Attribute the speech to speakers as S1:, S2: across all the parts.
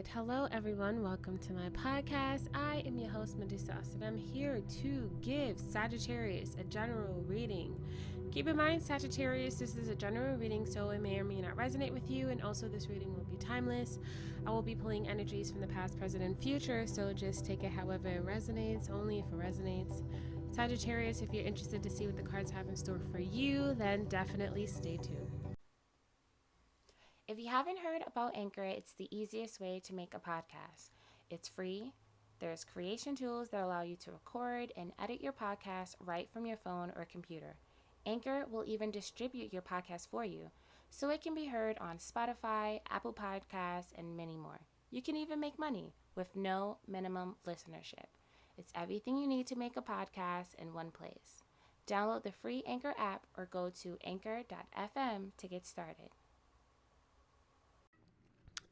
S1: right. Hello, everyone. Welcome to my podcast. I am your host, Medusa, and I'm here to give Sagittarius a general reading. Keep in mind, Sagittarius, this is a general reading, so it may or may not resonate with you, and also this reading will be timeless. I will be pulling energies from the past, present, and future, so just take it however it resonates, only if it resonates. Sagittarius, if you're interested to see what the cards have in store for you, then definitely stay tuned.
S2: If you haven't heard about Anchor, it's the easiest way to make a podcast. It's free. There's creation tools that allow you to record and edit your podcast right from your phone or computer. Anchor will even distribute your podcast for you, so it can be heard on Spotify, Apple Podcasts, and many more. You can even make money with no minimum listenership. It's everything you need to make a podcast in one place. Download the free Anchor app or go to anchor.fm to get started.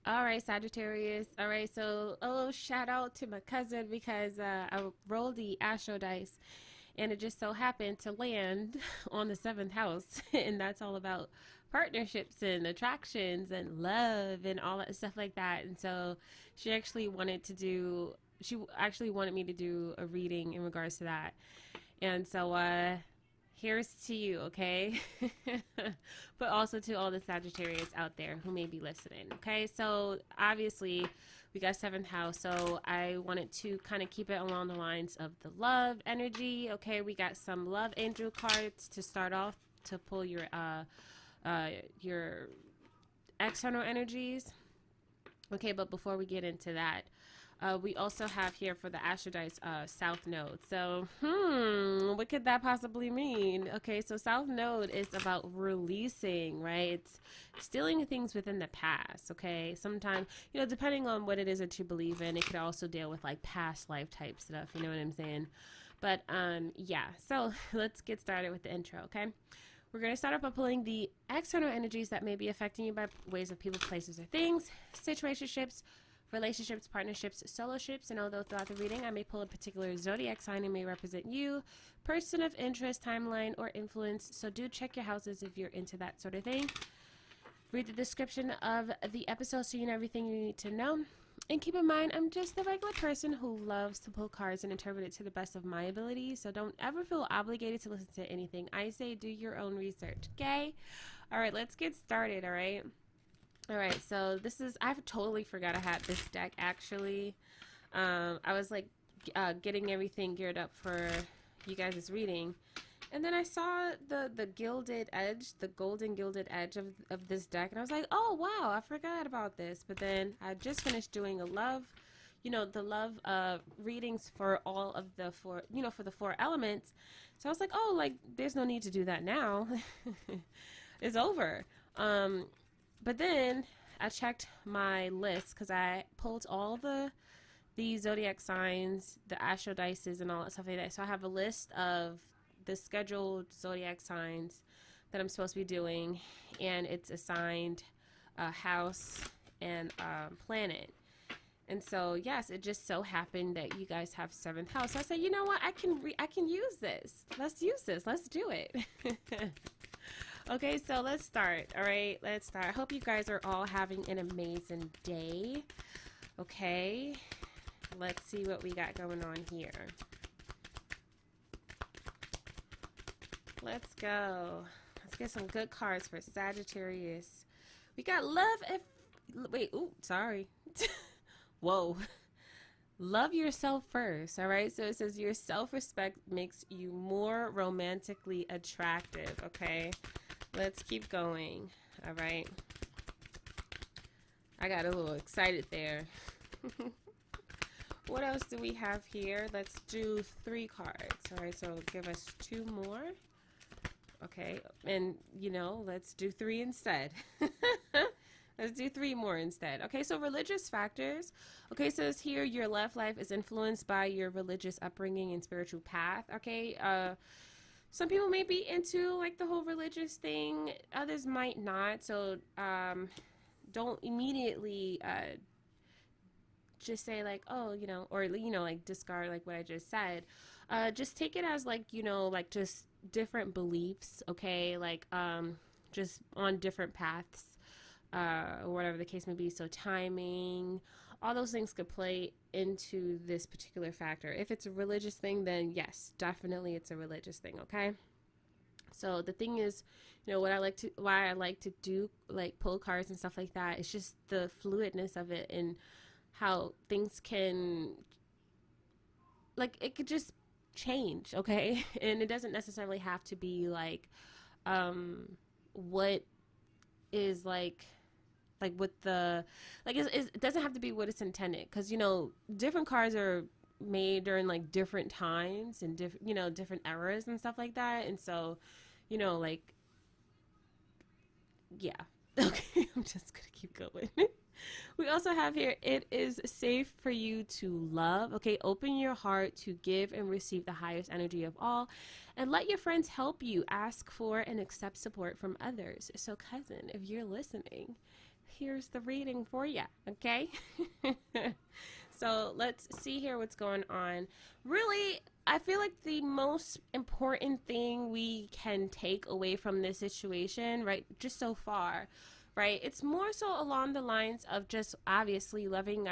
S1: All right, Sagittarius. All right, so a little shout out to my cousin because I rolled the Astro dice and it just so happened to land on the 7th house. And that's all about partnerships and attractions and love and all that stuff like that. And so she actually wanted me to do a reading in regards to that. And so here's to you, okay? But also to all the Sagittarius out there who may be listening, okay? So obviously we got 7th house, so I wanted to kind of keep it along the lines of the love energy, okay? We got some love angel cards to start off to pull your external energies, okay? But before we get into that, we also have here for the Astro dice South Node. So, what could that possibly mean? Okay, so South Node is about releasing, right? It's stealing things within the past, okay? Sometimes, depending on what it is that you believe in, it could also deal with like past life type stuff, you know what I'm saying? But, yeah, so let's get started with the intro, okay? We're going to start off by pulling the external energies that may be affecting you by ways of people, places, or things, situationships, relationships, partnerships, soloships, and although throughout the reading I may pull a particular zodiac sign and may represent you, person of interest, timeline, or influence, so do check your houses if you're into that sort of thing. Read the description of the episode so you know everything you need to know. And keep in mind, I'm just a regular person who loves to pull cards and interpret it to the best of my ability, so don't ever feel obligated to listen to anything I say. Do your own research, okay? Alright, let's get started, alright? Alright, so I totally forgot I had this deck, actually. I was like getting everything geared up for you guys' reading. And then I saw the gilded edge, the golden gilded edge of this deck. And I was like, oh, wow, I forgot about this. But then I just finished doing the love readings for all of the for the 4 elements. So I was like, oh, like, there's no need to do that now. It's over. But then I checked my list because I pulled all the zodiac signs, the astro dices, and all that stuff like that. So I have a list of the scheduled zodiac signs that I'm supposed to be doing, and it's assigned a house and planet. And so yes, it just so happened that you guys have 7th house. So I said, you know what, I can use this. Let's use this. Let's do it. Okay, so let's start. All right, let's start. I hope you guys are all having an amazing day. Okay, let's see what we got going on here. Let's go. Let's get some good cards for Sagittarius. We got sorry. Whoa. Love yourself first, all right? So it says your self-respect makes you more romantically attractive, okay? Let's keep going, all right? I got a little excited there. What else do we have here? Let's do 3 cards, all right? So give us 2 more. Okay, and, let's do 3 instead. Let's do 3 more instead. Okay, so religious factors. Okay, so it says here your love life is influenced by your religious upbringing and spiritual path. Okay, some people may be into like the whole religious thing. Others might not. So don't immediately just say like, oh, or like discard like what I just said. Just take it as like like just different beliefs. Okay, like just on different paths. or whatever the case may be. So timing, all those things could play into this particular factor. If it's a religious thing, then yes, definitely it's a religious thing. Okay. So the thing is, why I like to do like pull cards and stuff like that. It's just the fluidness of it and how things can, like, it could just change. Okay. And it doesn't necessarily have to be like, what is like with the, like, it doesn't have to be what it's intended, because different cards are made during like different times and different different eras and stuff like that. And so like, yeah. Okay, I'm just gonna keep going. We also have here, it is safe for you to love. Okay, open your heart to give and receive the highest energy of all, and let your friends help you ask for and accept support from others. So cousin, if you're listening, here's the reading for you. Okay. So let's see here what's going on. Really, I feel like the most important thing we can take away from this situation, right, just so far, right, it's more so along the lines of just obviously loving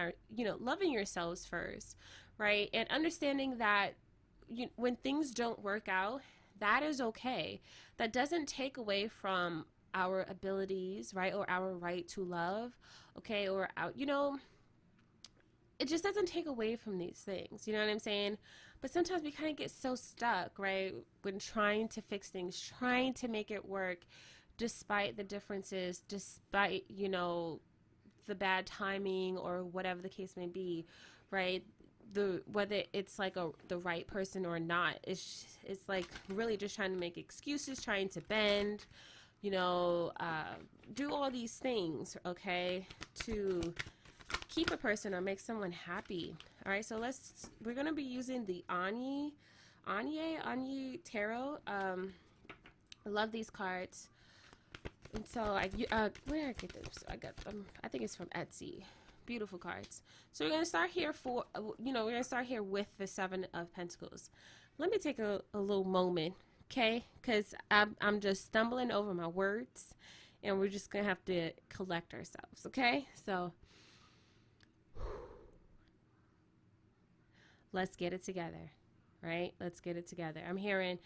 S1: loving yourselves first, right, and understanding that when things don't work out, that is okay. That doesn't take away from our abilities, right, or our right to love, okay, or it just doesn't take away from these things. You know what I'm saying? But sometimes we kind of get so stuck, right, when trying to fix things, trying to make it work, despite the differences, despite, the bad timing or whatever the case may be, right? Whether it's like the right person or not, it's like really just trying to make excuses, trying to bend, do all these things, okay, to keep a person or make someone happy. All right, so we're gonna be using the Anye Tarot. I love these cards, and so where did I get this? I got them. I think it's from Etsy. Beautiful cards. So we're gonna start here with the Seven of Pentacles. Let me take a little moment, okay? Because I'm just stumbling over my words, and we're just gonna have to collect ourselves, okay? So let's get it together, right? Let's get it together. I'm hearing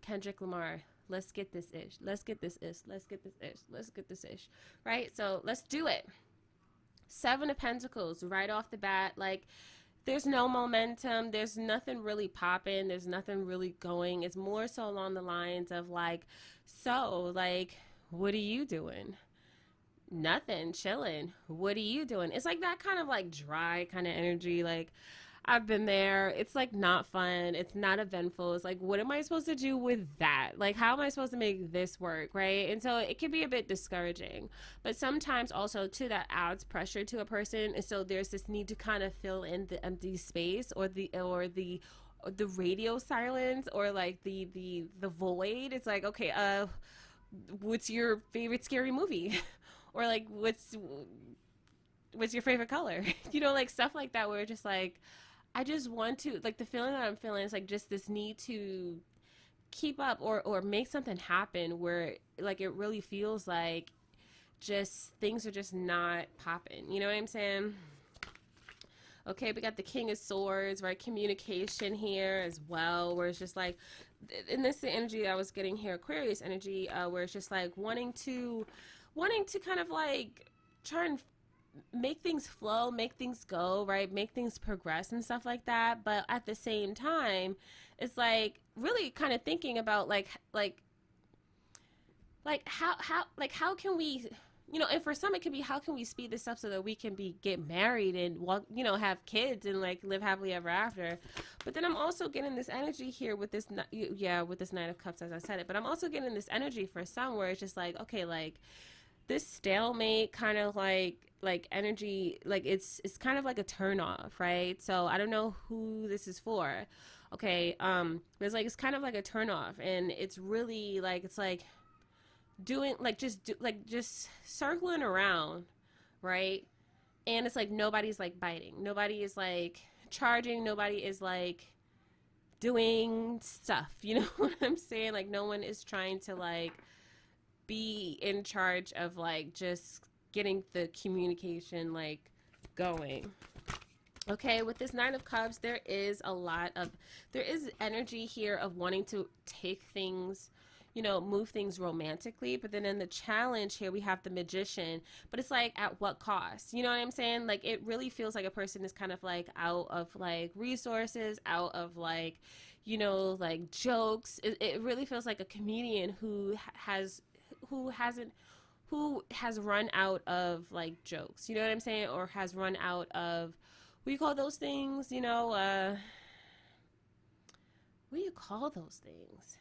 S1: Kendrick Lamar. Let's get this ish. Let's get this ish. Let's get this ish. Let's get this ish. Right? So let's do it. Seven of Pentacles right off the bat. Like, there's no momentum. There's nothing really popping. There's nothing really going. It's more so along the lines of like, so like, what are you doing? Nothing, chilling. What are you doing? It's like that kind of like dry kind of energy. Like, I've been there. It's like not fun. It's not eventful. It's like, what am I supposed to do with that? Like, how am I supposed to make this work, right? And so it can be a bit discouraging. But sometimes also too, that adds pressure to a person. And so there's this need to kind of fill in the empty space or the radio silence, or like the void. It's like, okay, what's your favorite scary movie? Or like, what's your favorite color? Like stuff like that, where it's just like, I just want to, like, the feeling that I'm feeling is like just this need to keep up or make something happen, where like it really feels like just things are just not popping. You know what I'm saying? Okay, we got the King of Swords, right? Communication here as well, where it's just like, and this is the energy I was getting here, Aquarius energy, where it's just like wanting to kind of like try and make things flow, make things go, right? Make things progress and stuff like that. But at the same time, it's like really kind of thinking about like how can we, and for some it could be, how can we speed this up so that we can get married and have kids and like live happily ever after. But then I'm also getting this energy here with this Knight of Cups, as I said it. But I'm also getting this energy for some where it's just like, okay, like this stalemate kind of like energy, like it's kind of like a turn off, right? So I don't know who this is for, okay, but it's like, it's kind of like a turn off, and it's really like, it's like doing like just circling around, right? And it's like nobody's like biting, nobody is like charging, nobody is like doing stuff, you know what I'm saying? Like no one is trying to like be in charge of like just getting the communication like going. Okay, with this Nine of Cups, there is energy here of wanting to take things, move things romantically. But then in the challenge here, we have the Magician, but it's like at what cost? You know what I'm saying? Like it really feels like a person is kind of like out of like resources, out of like, like jokes. It really feels like a comedian who hasn't who has run out of like jokes, you know what I'm saying, or has run out of, what do you call those things, what do you call those things,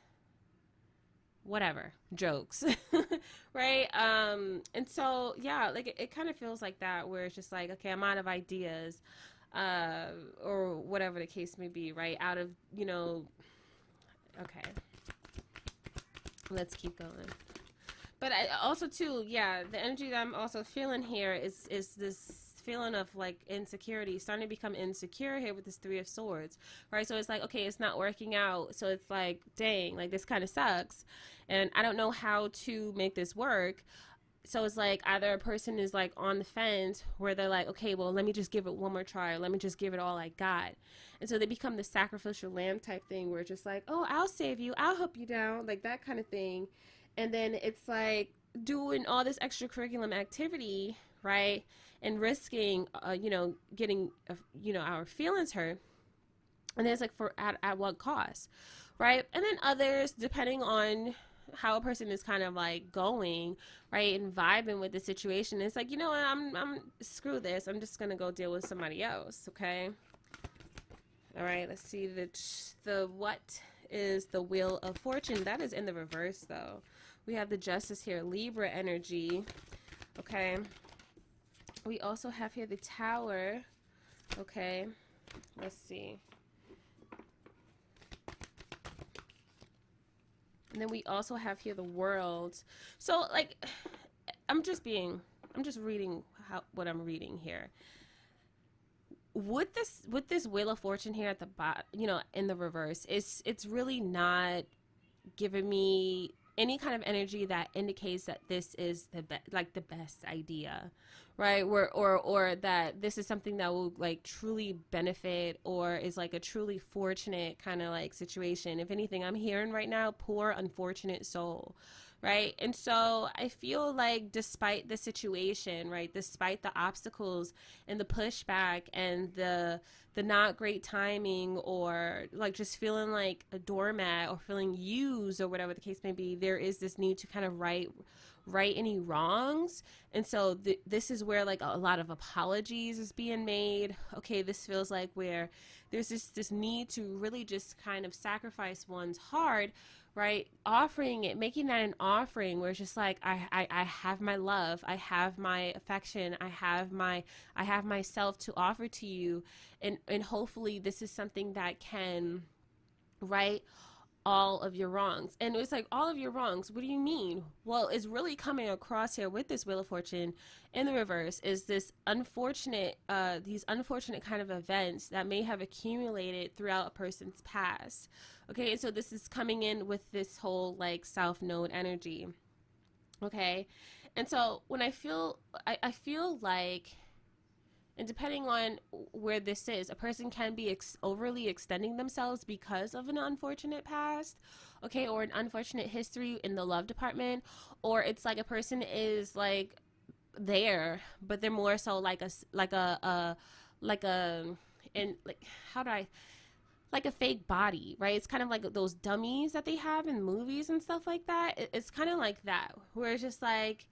S1: whatever, jokes. Right. And so yeah, like it kind of feels like that, where it's just like, okay, I'm out of ideas, or whatever the case may be, right? Out of, okay, let's keep going. But I also too, yeah, the energy that I'm also feeling here is this feeling of like insecurity, starting to become insecure here with this Three of Swords, right? So it's like, okay, it's not working out. So it's like, dang, like this kind of sucks. And I don't know how to make this work. So it's like either a person is like on the fence where they're like, okay, well, let me just give it one more try, or let me just give it all I got. And so they become the sacrificial lamb type thing, where it's just like, oh, I'll save you, I'll help you down, like that kind of thing. And then it's like doing all this extracurricular activity, right? And risking, getting, our feelings hurt. And then it's like, at what cost, right? And then others, depending on how a person is kind of like going, right, and vibing with the situation, it's like, you know what, I'm screw this, I'm just gonna go deal with somebody else. Okay. All right, let's see the what is the Wheel of Fortune. That is in the reverse though. We have the Justice here, Libra energy. Okay. We also have here the Tower. Okay. Let's see. And then we also have here the World. So like, I'm just reading what I'm reading here. With this Wheel of Fortune here at the bottom, in the reverse, it's really not giving me any kind of energy that indicates that this is the best idea, right? Or that this is something that will like truly benefit, or is like a truly fortunate kind of like situation. If anything, I'm hearing right now, poor unfortunate soul, right? And so I feel like despite the situation, right, despite the obstacles and the pushback and the not great timing, or like just feeling like a doormat or feeling used or whatever the case may be, there is this need to kind of right any wrongs. And so this is where like a lot of apologies is being made. Okay, this feels like where there's this need to really just kind of sacrifice one's heart, right? Offering it, making that an offering, where it's just like, I have my love, I have my affection, I have myself to offer to you, and hopefully this is something that can right all of your wrongs. And it's like, all of your wrongs, what do you mean? Well, it's really coming across here with this Wheel of Fortune in the reverse is this these unfortunate kind of events that may have accumulated throughout a person's past. Okay, so this is coming in with this whole like South Node energy. Okay, and so when I feel like, and depending on where this is, a person can be overly extending themselves because of an unfortunate past, okay, or an unfortunate history in the love department, or it's like a person is like there, but they're more so like how do I, like a fake body, right? It's kind of like those dummies that they have in movies and stuff like that. It's kind of like that, where it's just like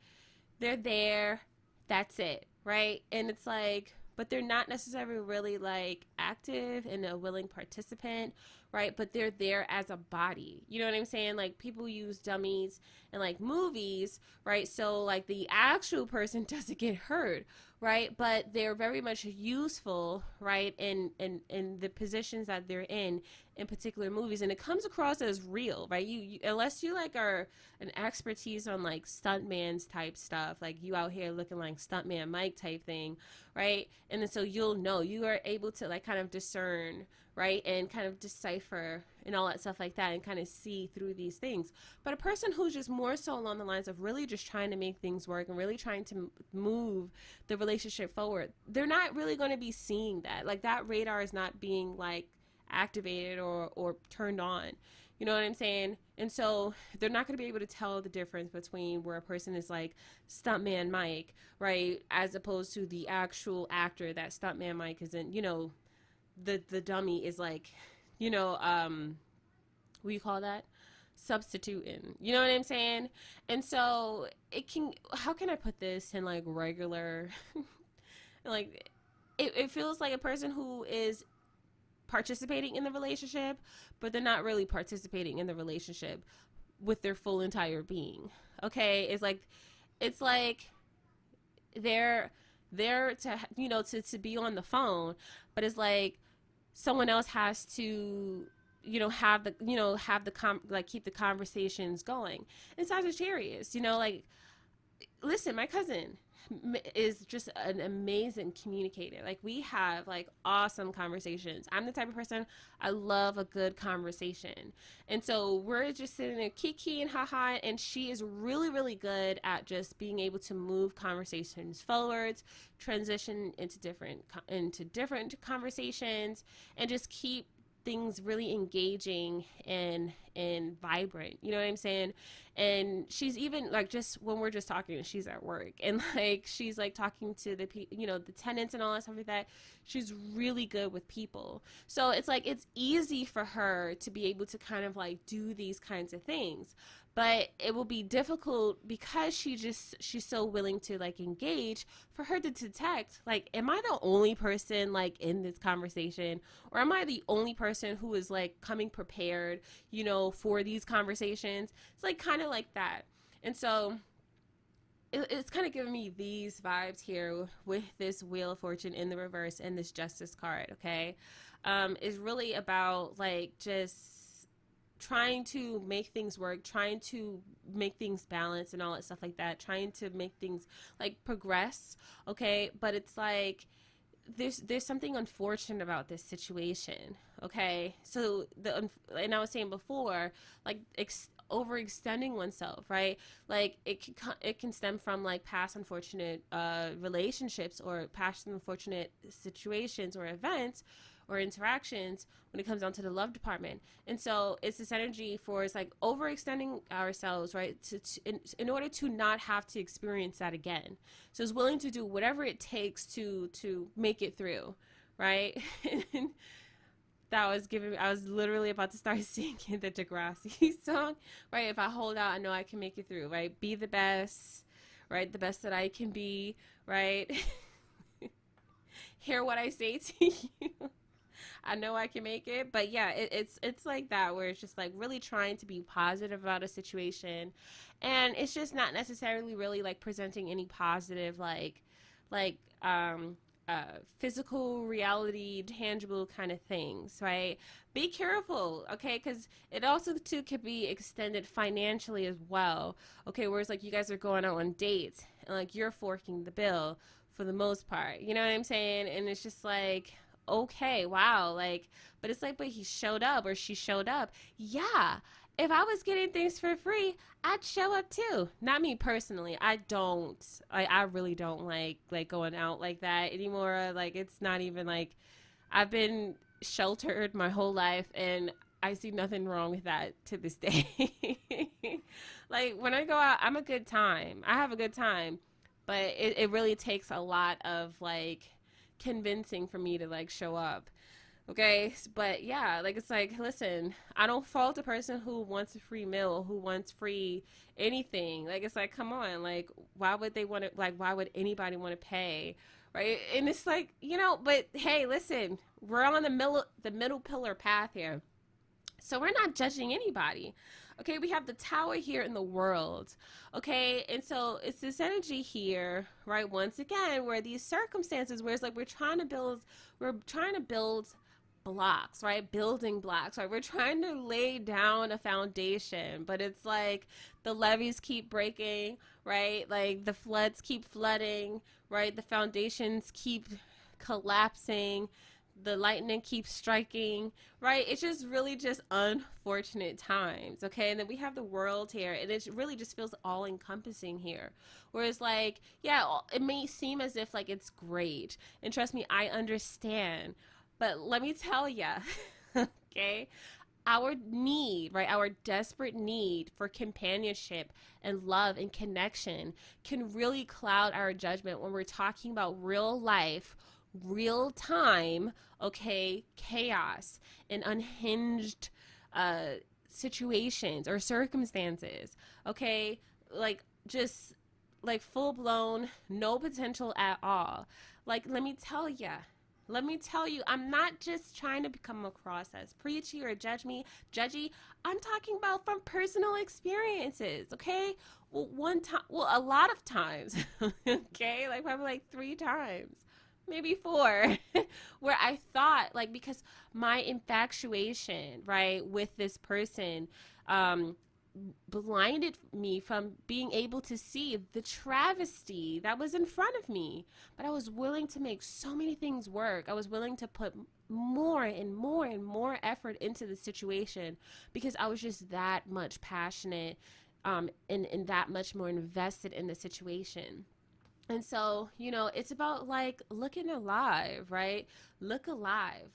S1: they're there, that's it, right? And it's like, but they're not necessarily really like active and a willing participant, right? But they're there as a body. You know what I'm saying? Like people use dummies in like movies, right? So like the actual person doesn't get hurt, right? But they're very much useful, right? In the positions that they're in particular movies, and it comes across as real, right? You unless you like are an expertise on like stuntman's type stuff, like you out here looking like stuntman Mike type thing, right? And then so you'll know, you are able to like kind of discern, right? And kind of decipher and all that stuff like that and kind of see through these things. But a person who's just more so along the lines of really just trying to make things work and really trying to move the relationship forward, they're not really going to be seeing that. Like that radar is not being like activated or turned on. You know what I'm saying? And so they're not going to be able to tell the difference between where a person is like stuntman Mike, right? As opposed to the actual actor that stuntman Mike is in, you know, the dummy is like, you know, what do you call that? Substituting. You know what I'm saying? And so it can, how can I put this in like regular, like, it feels like a person who is participating in the relationship, but they're not really participating in the relationship with their full entire being. Okay, it's like they're there to, you know, to be on the phone, but it's like someone else has to, you know, have the, you know, have the like keep the conversations going. And Sagittarius, you know, like, listen, my cousin is just an amazing communicator. Like we have like awesome conversations. I'm the type of person, I love a good conversation. And so we're just sitting there kiki and haha, and she is really, really good at just being able to move conversations forwards, transition into different conversations, and just keep things really engaging and vibrant. You know what I'm saying? And she's even like, just when we're just talking, she's at work and like she's like talking to the you know, the tenants and all that stuff like that. She's really good with people. So it's like it's easy for her to be able to kind of like do these kinds of things. But it will be difficult because she's so willing to like engage, for her to detect like, am I the only person like in this conversation, or am I the only person who is like coming prepared, you know, for these conversations? It's like kind of like that. And so it's kind of giving me these vibes here with this Wheel of Fortune in the reverse and this Justice card. Okay, is really about like just trying to make things work, trying to make things balance and all that stuff like that, trying to make things like progress. Okay, but it's like there's something unfortunate about this situation. Okay, so and I was saying before, like overextending oneself, right? Like it can stem from like past unfortunate relationships or past unfortunate situations or events or interactions when it comes down to the love department. And so it's this energy for, it's like overextending ourselves, right, in order to not have to experience that again. So it's willing to do whatever it takes to make it through, right? That was giving me, I was literally about to start singing the Degrassi song, right? If I hold out, I know I can make it through, right? Be the best, right? The best that I can be, right? Hear what I say to you. I know I can make it. But yeah, it's like that, where it's just like really trying to be positive about a situation, and it's just not necessarily really like presenting any positive like physical reality, tangible kind of things, right? Be careful, okay? Because it also too could be extended financially as well, okay? Whereas like you guys are going out on dates and like you're forking the bill for the most part, you know what I'm saying? And it's just like, okay, wow, like, but it's like, but he showed up or she showed up. Yeah, if I was getting things for free, I'd show up too. Not me personally. I really don't like going out like that anymore. Like, it's not even like, I've been sheltered my whole life, and I see nothing wrong with that to this day. Like, when I go out, I'm a good time. I have a good time, but it really takes a lot of like convincing for me to like show up. Okay, but yeah, like, it's like, listen, I don't fault a person who wants a free meal, who wants free anything. Like, it's like, come on, like, why would they want to, like, why would anybody want to pay, right? And it's like, you know, but hey, listen, we're on the middle pillar path here, so we're not judging anybody. Okay, we have the Tower here in the world. Okay, and so it's this energy here, right? Once again, where these circumstances, where it's like we're trying to build blocks, right? Building blocks, right? We're trying to lay down a foundation, but it's like the levees keep breaking, right? Like the floods keep flooding, right? The foundations keep collapsing. the lightning keeps striking, right? It's just really just unfortunate times, okay? And then we have the world here, and it really just feels all encompassing here. Whereas, like, yeah, it may seem as if like it's great, and trust me, I understand, but let me tell ya, okay? Our need, right? Our desperate need for companionship and love and connection can really cloud our judgment when we're talking about real life, real time, okay, chaos and unhinged situations or circumstances, okay? Like, just like full blown, no potential at all. Like, let me tell you, I'm not just trying to come across as preachy or judgy. I'm talking about from personal experiences, okay? Well, one time, well, a lot of times, okay? Like probably like 3 times, maybe 4, where I thought, like, because my infatuation, right, with this person, um, blinded me from being able to see the travesty that was in front of me. But I was willing to make so many things work. I was willing to put more and more and more effort into the situation because I was just that much passionate, and that much more invested in the situation. And so, it's about like looking alive, right? Look alive,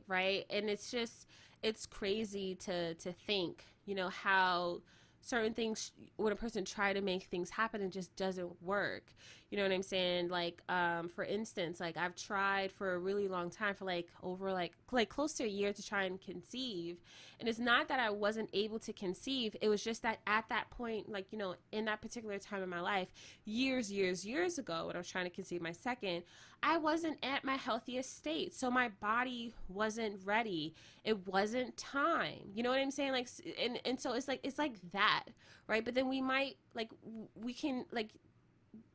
S1: right? And it's just, it's crazy to think, how certain things, when a person try to make things happen, it just doesn't work. You know what I'm saying? Like, for instance, like I've tried for a really long time, for like over like close to a year, to try and conceive. And it's not that I wasn't able to conceive. It was just that at that point, like, in that particular time in my life, years ago, when I was trying to conceive my second, I wasn't at my healthiest state. So my body wasn't ready. It wasn't time. You know what I'm saying? Like, and so it's like that, right? But then we might, like, we can, like,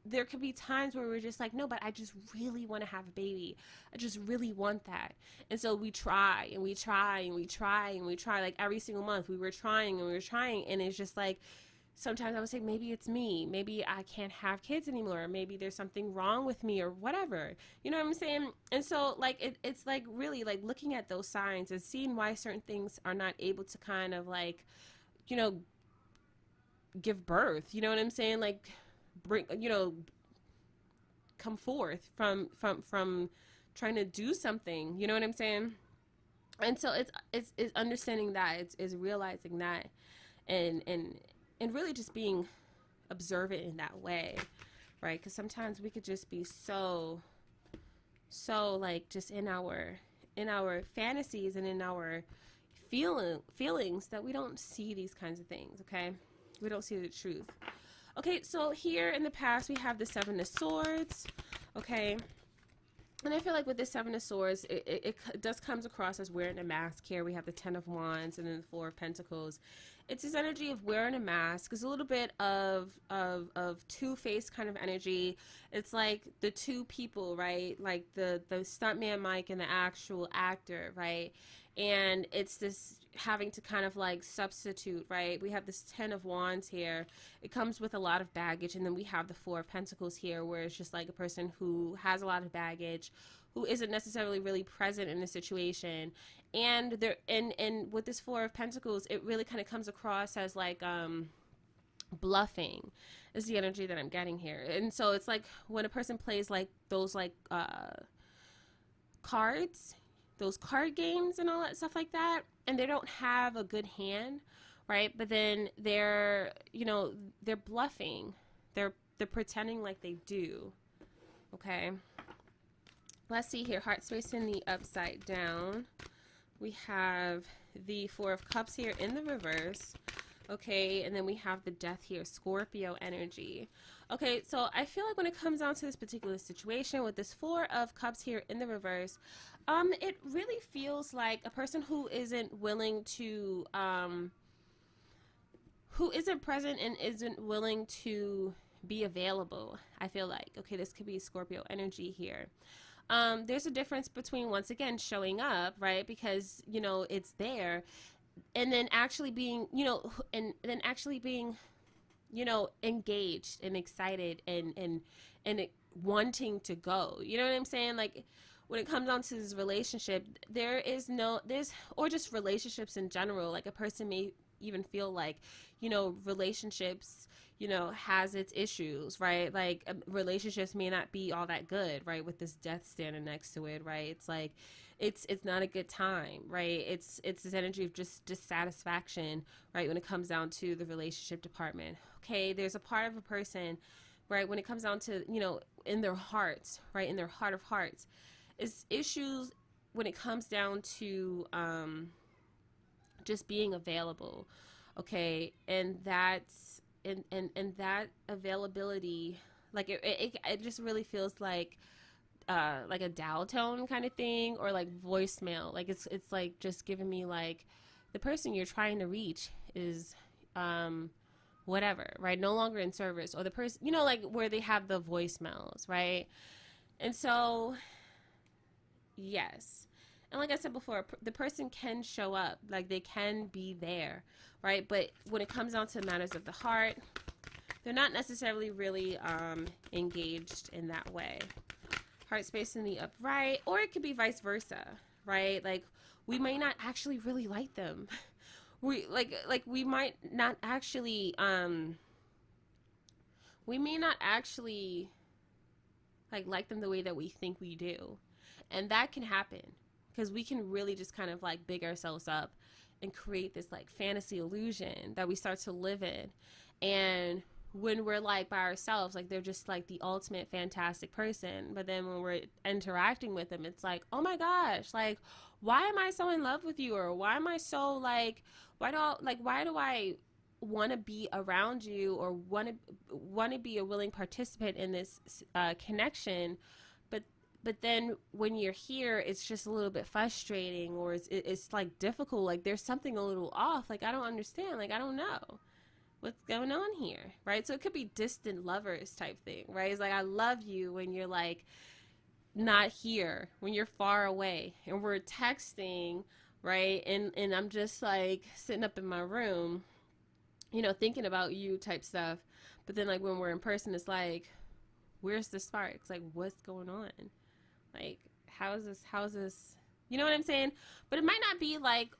S1: there could be times where we're just like, no, but I just really want to have a baby. I just really want that. And so we try and we try and we try and we try, like every single month we were trying and we were trying. And it's just like, sometimes I would say, maybe it's me. Maybe I can't have kids anymore. Maybe there's something wrong with me or whatever. You know what I'm saying? And so, like, it's like really like looking at those signs and seeing why certain things are not able to kind of like, you know, give birth. You know what I'm saying? Like, bring, come forth from trying to do something. You know what I'm saying? And so it's understanding that, it's realizing that, and really just being observant in that way, right? Because sometimes we could just be so like just in our fantasies and in our feelings that we don't see these kinds of things. Okay, we don't see the truth. Okay, so here in the past we have the Seven of Swords. Okay, and I feel like with the Seven of Swords, it does comes across as wearing a mask here. We have the Ten of Wands and then the Four of Pentacles. It's this energy of wearing a mask. It's a little bit of two-faced kind of energy. It's like the two people, right? Like the stuntman Mike and the actual actor, right? And it's this having to kind of like substitute, right? We have this Ten of Wands here. It comes with a lot of baggage. And then we have the Four of Pentacles here, where it's just like a person who has a lot of baggage, who isn't necessarily really present in the situation. And there, and with this Four of Pentacles, it really kind of comes across as like bluffing is the energy that I'm getting here. And so it's like when a person plays like those like cards, those card games and all that stuff like that, and they don't have a good hand, right? But then they're bluffing. They're pretending like they do. Okay. Let's see here. Heart space in the upside down. We have the Four of Cups here in the reverse. Okay, and then we have the Death here, Scorpio energy. Okay, so I feel like when it comes down to this particular situation with this Four of Cups here in the reverse, it really feels like a person who isn't willing to, who isn't present and isn't willing to be available. I feel like, okay, this could be Scorpio energy here. There's a difference between, once again, showing up, right? Because, it's there, and then actually being, engaged and excited and wanting to go. You know what I'm saying? Like, when it comes down to this relationship, there's or just relationships in general. Like a person may even feel like, relationships, has its issues, right? Like relationships may not be all that good, right? With this death standing next to it, right? It's like, it's not a good time, right? It's this energy of just dissatisfaction, right? When it comes down to the relationship department. Okay, there's a part of a person, right? When it comes down to, in their hearts, right? In their heart of hearts, is issues when it comes down to just being available, okay? And that's and that availability, like it just really feels like a dial tone kind of thing, or like voicemail. Like it's like just giving me like the person you're trying to reach is whatever, right? No longer in service, or the person, like where they have the voicemails, right? And so, yes. And like I said before, the person can show up, like they can be there, right? But when it comes down to matters of the heart, they're not necessarily really engaged in that way. Heart space in the upright, or it could be vice versa, right? Like we might not actually really like them. We we might not actually we may not actually like them the way that we think we do. And that can happen because we can really just kind of like big ourselves up and create this like fantasy illusion that we start to live in. And when we're like by ourselves, like they're just like the ultimate fantastic person. But then when we're interacting with them, it's like, oh my gosh, like, why am I so in love with you? Or why am I so like, why do I want to be around you, or want to be a willing participant in this connection? But then when you're here, it's just a little bit frustrating, or it's like difficult. Like there's something a little off. Like I don't understand. Like I don't know what's going on here, right? So it could be distant lovers type thing, right? It's like I love you when you're like not here, when you're far away, and we're texting, right? And I'm just like sitting up in my room, thinking about you type stuff. But then like when we're in person, it's like, where's the sparks? Like what's going on? Like how is this, you know what I'm saying? But it might not be like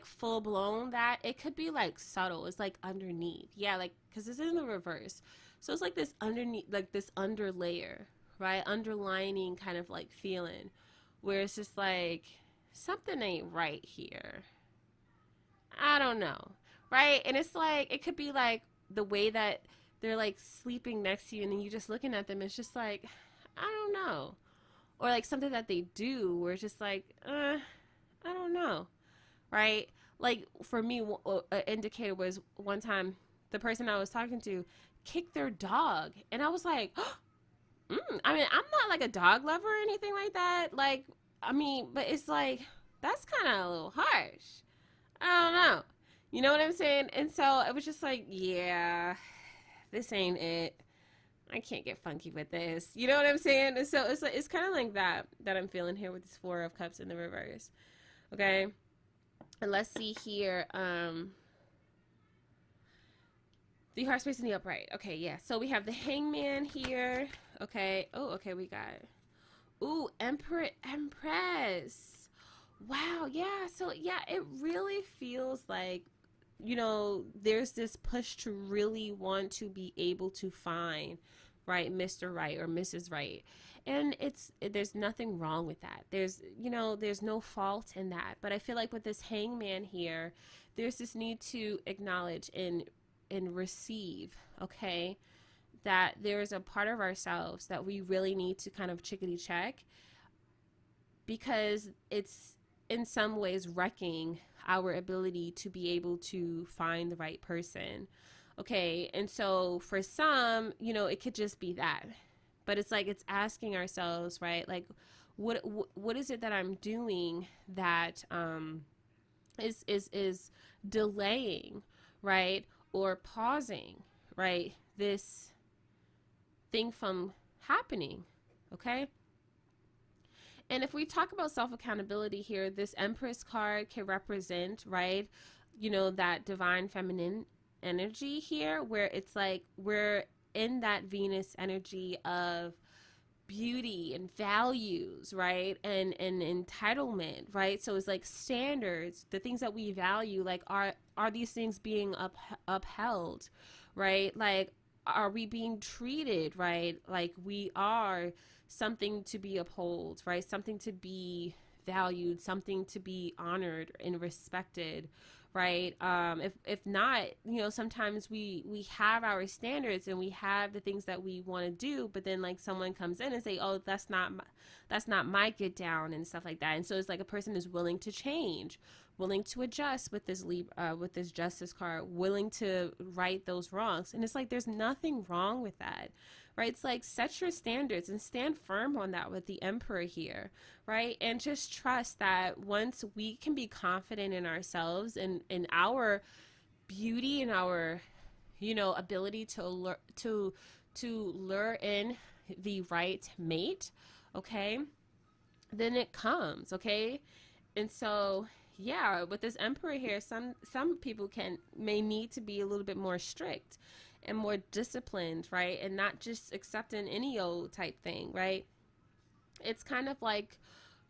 S1: full blown. That it could be like subtle. It's like underneath, yeah, like because it's in the reverse, so it's like this underneath, like this under layer, right? Underlining kind of like feeling where it's just like something ain't right here. I don't know, right? And it's like it could be like the way that they're like sleeping next to you, and then you just looking at them, it's just like I don't know. Or like something that they do where it's just like I don't know, right? Like for me, an indicator was one time the person I was talking to kicked their dog, and I was like, I mean, I'm not like a dog lover or anything like that. Like, I mean, but it's like that's kind of a little harsh. I don't know. You know what I'm saying? And so it was just like, yeah, this ain't it. I can't get funky with this. You know what I'm saying? And so it's like, it's kind of like that I'm feeling here with this Four of Cups in the reverse. Okay. And let's see here. The heart space in the upright. Okay, yeah. So we have the Hangman here. Okay. Oh, okay, we got Empress. Wow, yeah. So yeah, it really feels like, there's this push to really want to be able to find, right, Mr. Right or Mrs. Right. And there's nothing wrong with that. There's no fault in that. But I feel like with this Hangman here, there's this need to acknowledge and receive, okay, that there's a part of ourselves that we really need to kind of chickadee check, because it's in some ways wrecking our ability to be able to find the right person. Okay. And so for some, it could just be that, but it's like, it's asking ourselves, right? Like, what is it that I'm doing that, is delaying, right? Or pausing, right? This thing from happening. Okay. And if we talk about self-accountability here, this Empress card can represent, right, that divine feminine energy here, where it's like we're in that Venus energy of beauty and values, right? And entitlement, right? So it's like standards, the things that we value, like are these things being upheld, right? Like, are we being treated right? Like we are something to be upheld, right? Something to be valued, something to be honored and respected, right? If not, sometimes we have our standards and we have the things that we want to do, but then like someone comes in and say, oh, that's not my get down and stuff like that. And so it's like a person is willing to change, willing to adjust with this justice card, willing to right those wrongs. And it's like there's nothing wrong with that, right? It's like set your standards and stand firm on that with the Emperor here, right? And just trust that once we can be confident in ourselves and in our beauty and our, ability to lure in the right mate, okay, then it comes, okay? And so yeah, with this Emperor here, some people may need to be a little bit more strict and more disciplined, right? And not just accepting any old type thing, right? It's kind of like,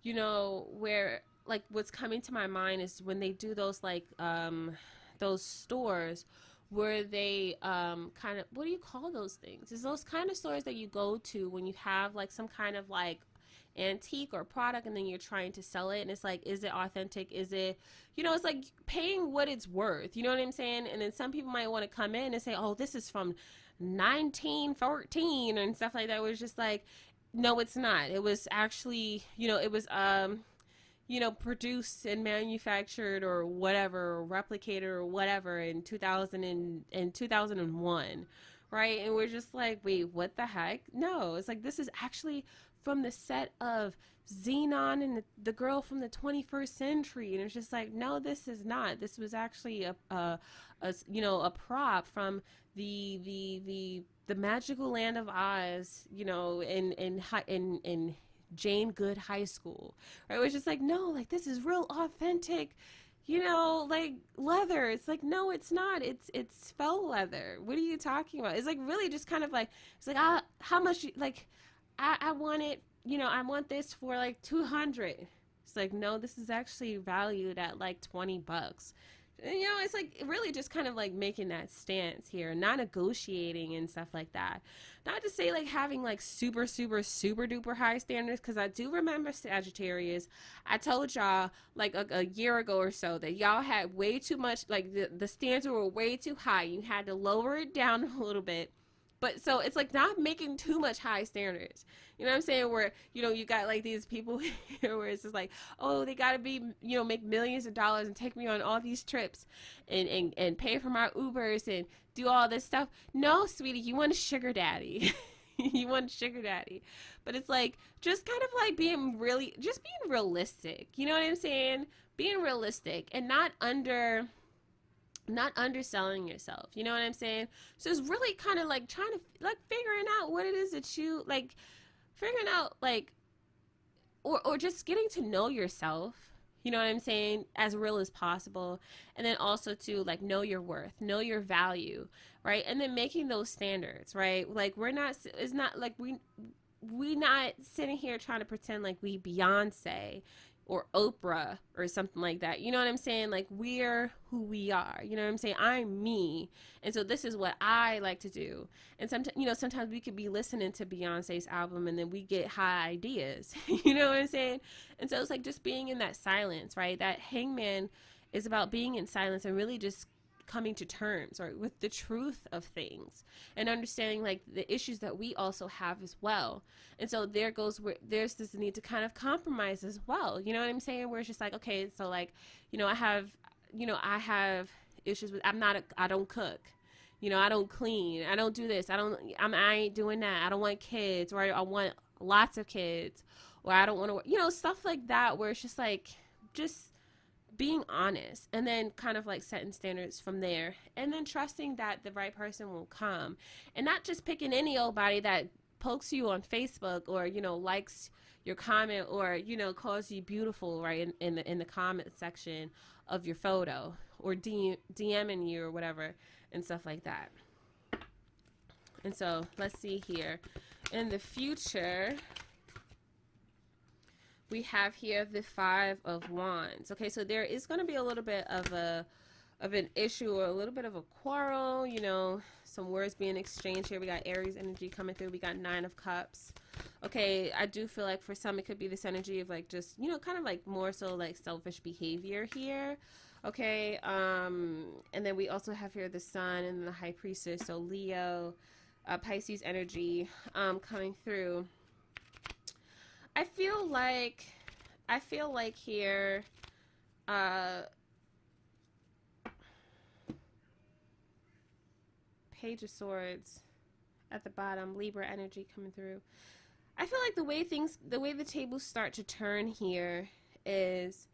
S1: where like what's coming to my mind is when they do those like those stores where they kind of, what do you call those things? It's those kind of stores that you go to when you have like some kind of like antique or product and then you're trying to sell it, and it's like, is it authentic? Is it, it's like paying what it's worth, you know what I'm saying? And then some people might want to come in and say, oh, this is from 1914 and stuff like that, where it's just like, no, it's not. It was actually, it was produced and manufactured or whatever, or replicated or whatever in 2001, right? And we're just like, wait, what the heck? No, it's like, this is actually from the set of Xenon and the girl from the 21st century. And it's just like, no, this is not. This was actually a prop from the magical land of Oz, in Jane Good High School. Right? It was just like, no, like this is real authentic, like leather. It's like, no, it's not. It's faux leather. What are you talking about? It's like really just kind of like, it's like, how much, like, I want it, I want this for like 200. It's like, no, this is actually valued at like $20. And, it's like really just kind of like making that stance here, not negotiating and stuff like that. Not to say like having like super, super, super duper high standards, because I do remember Sagittarius. I told y'all like a year ago or so that y'all had way too much, like the standards were way too high. You had to lower it down a little bit. But so it's like not making too much high standards. You know what I'm saying? Where, you got like these people here where it's just like, oh, they got to be, make millions of dollars and take me on all these trips and pay for my Ubers and do all this stuff. No, sweetie, you want a sugar daddy. You want a sugar daddy. But it's like just kind of like being realistic. You know what I'm saying? Being realistic and not underselling yourself, you know what I'm saying? So it's really kind of like trying to like figuring out what it is that you like, figuring out like, or just getting to know yourself, you know what I'm saying, as real as possible. And then also to like know your worth, know your value, right? And then making those standards, right? Like it's not like we not sitting here trying to pretend like we Beyonce or Oprah or something like that. You know what I'm saying? Like, we're who we are. You know what I'm saying? I'm me. And so this is what I like to do. And sometimes we could be listening to Beyonce's album and then we get high ideas. You know what I'm saying? And so it's like just being in that silence, right? That Hangman is about being in silence and really just coming to terms, right, with the truth of things and understanding like the issues that we also have as well. And so there's this need to kind of compromise as well. You know what I'm saying? Where it's just like, okay, so like, I have issues with, I don't cook, I don't clean, I don't do this, I ain't doing that, I don't want kids, or I want lots of kids, or I don't want to, stuff like that, where it's just like, just being honest, and then kind of like setting standards from there, and then trusting that the right person will come, and not just picking any old body that pokes you on Facebook or likes your comment or calls you beautiful right in the comment section of your photo, or DMing you or whatever and stuff like that. And so let's see here. In the future, we have here the Five of Wands. Okay, so there is going to be a little bit of an issue or a little bit of a quarrel, you know, some words being exchanged here. We got Aries energy coming through. We got Nine of Cups. Okay, I do feel like for some it could be this energy of like just, you know, kind of like more so like selfish behavior here. Okay, and then we also have here the Sun and the High Priestess, so Leo, Pisces energy coming through. I feel like here, Page of Swords at the bottom, Libra energy coming through. I feel like the way the tables start to turn here is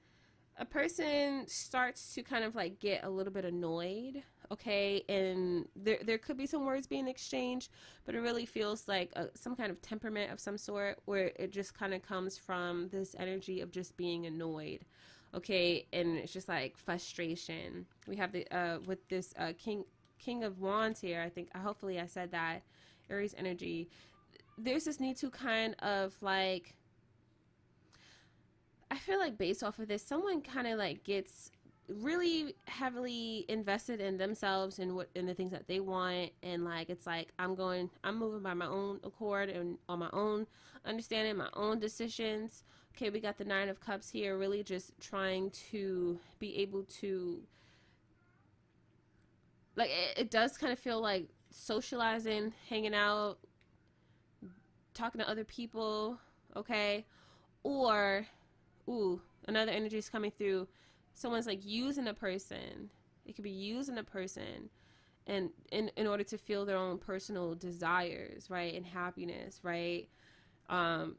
S1: a person starts to kind of like get a little bit annoyed, okay, and there could be some words being exchanged, but it really feels like some kind of temperament of some sort, where it just kind of comes from this energy of just being annoyed, okay, and it's just like frustration. We have the with this King of Wands here. I think hopefully I said that, Aries energy. There's this need to kind of like, I feel like based off of this, someone kind of like gets really heavily invested in themselves and in the things that they want, and like it's like I'm moving by my own accord and on my own understanding, my own decisions. Okay, we got the Nine of Cups here, really just trying to be able to, like, it does kind of feel like socializing, hanging out, talking to other people, okay? Or, ooh, another energy is coming through. Someone's like using a person. It could be using a person and in order to feel their own personal desires, right? And happiness, right?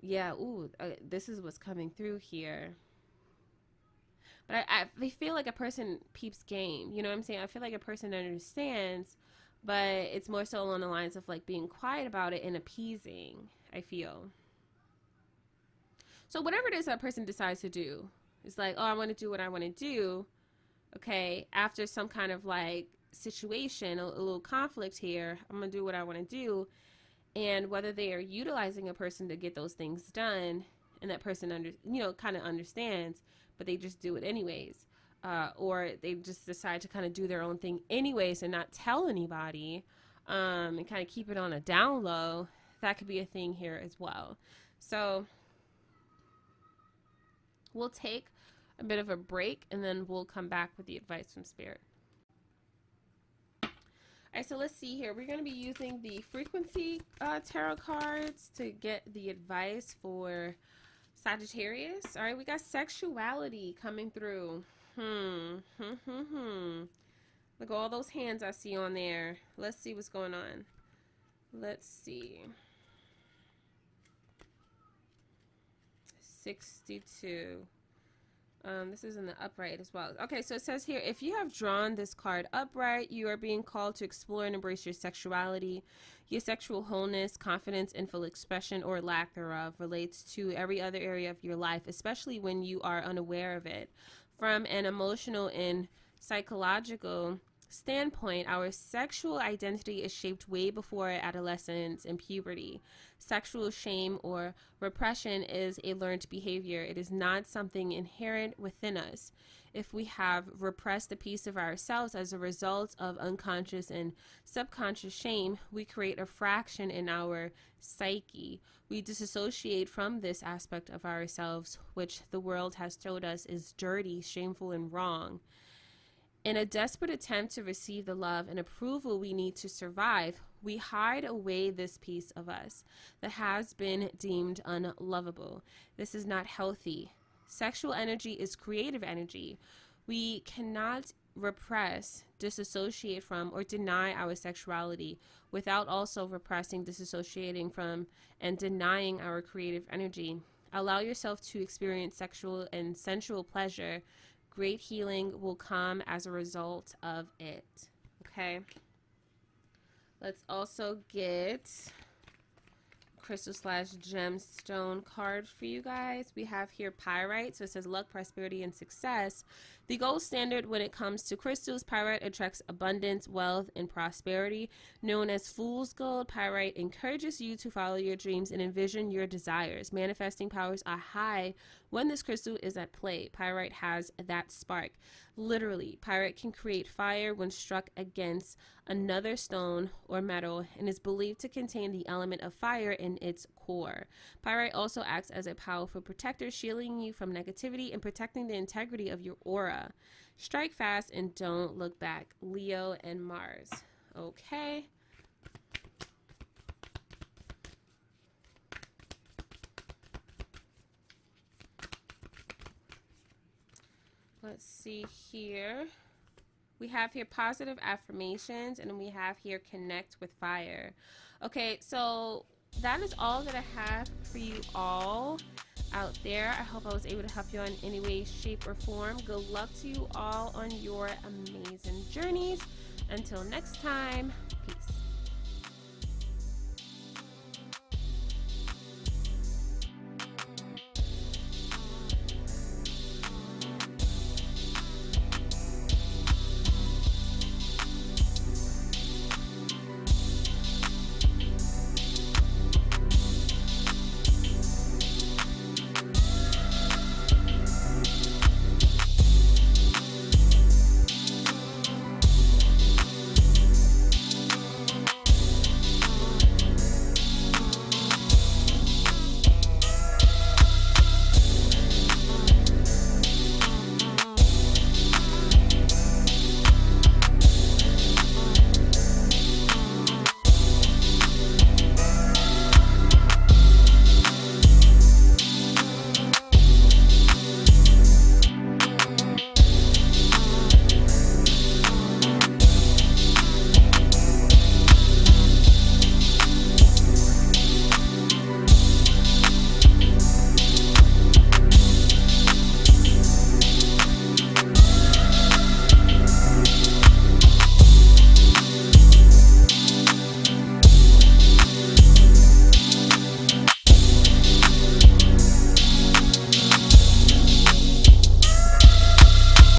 S1: Yeah, ooh, this is what's coming through here. But I feel like a person peeps game. You know what I'm saying? I feel like a person understands, but it's more so along the lines of like being quiet about it and appeasing, I feel. So whatever it is that person decides to do, it's like, oh, I want to do what I want to do. Okay, after some kind of like situation, a little conflict here, I'm going to do what I want to do. And whether they are utilizing a person to get those things done, and that person kind of understands, but they just do it anyways, or they just decide to kind of do their own thing anyways and not tell anybody, and kind of keep it on a down low. That could be a thing here as well. So we'll take a bit of a break and then we'll come back with the advice from Spirit. All right, so let's see here. We're going to be using the frequency tarot cards to get the advice for Sagittarius. All right, we got sexuality coming through. Look at all those hands I see on there. Let's see what's going on. Let's see. 62. This is in the upright as well. Okay, so it says here, if you have drawn this card upright, you are being called to explore and embrace your sexuality. Your sexual wholeness, confidence, and full expression or lack thereof relates to every other area of your life, especially when you are unaware of it. From an emotional and psychological standpoint, our sexual identity is shaped way before adolescence and puberty. Sexual shame or repression is a learned behavior. It is not something inherent within us. If we have repressed a piece of ourselves as a result of unconscious and subconscious shame, we create a fraction in our psyche. We disassociate from this aspect of ourselves, which the world has told us is dirty, shameful, and wrong. In a desperate attempt to receive the love and approval we need to survive, we hide away this piece of us that has been deemed unlovable. This is not healthy. Sexual energy is creative energy. We cannot repress, disassociate from, or deny our sexuality without also repressing, disassociating from, and denying our creative energy. Allow yourself to experience sexual and sensual pleasure. Great healing will come as a result of it. Okay. Let's also get crystal/gemstone card for you guys. We have here pyrite. So it says luck, prosperity, and success. The gold standard when it comes to crystals, pyrite attracts abundance, wealth, and prosperity. Known as fool's gold, pyrite encourages you to follow your dreams and envision your desires. Manifesting powers are high when this crystal is at play. Pyrite has that spark. Literally, pyrite can create fire when struck against another stone or metal and is believed to contain the element of fire in its core. Pyrite also acts as a powerful protector, shielding you from negativity and protecting the integrity of your aura. Strike fast and don't look back. Leo and Mars. Okay. Let's see here. We have here positive affirmations, and we have here connect with fire. Okay, so that is all that I have for you all out there. I hope I was able to help you in any way, shape, or form. Good luck to you all on your amazing journeys. Until next time, peace.